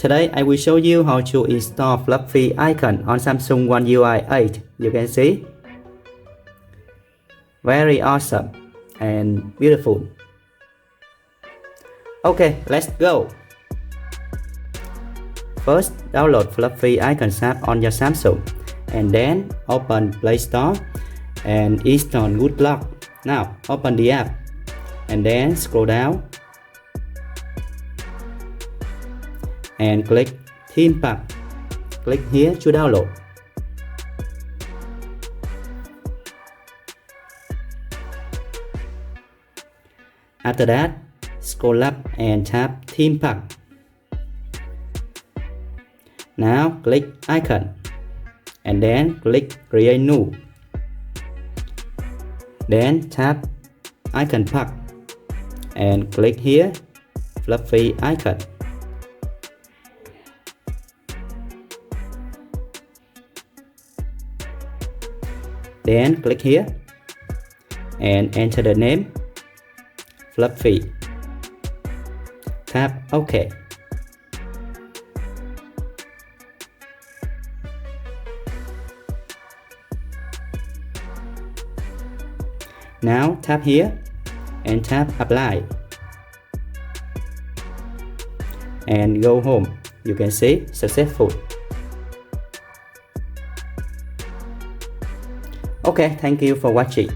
Today I will show you how to install fluffy icon on Samsung One UI 8. You can see. Very awesome and beautiful. Okay, let's go. First, download Fluffy Icons app on your Samsung and then open Play Store and install Good Luck. Now, open the app and then scroll down and click Theme Pack. Click here to download. After that, scroll up and tap Theme Pack. Now click Icon and then click Create New. Then tap Icon Pack and click here Fluffy Icon. Then click here and enter the name Fluffy. Tap OK. Now tap here and tap Apply and go home. You can see successful. Okay, thank you for watching.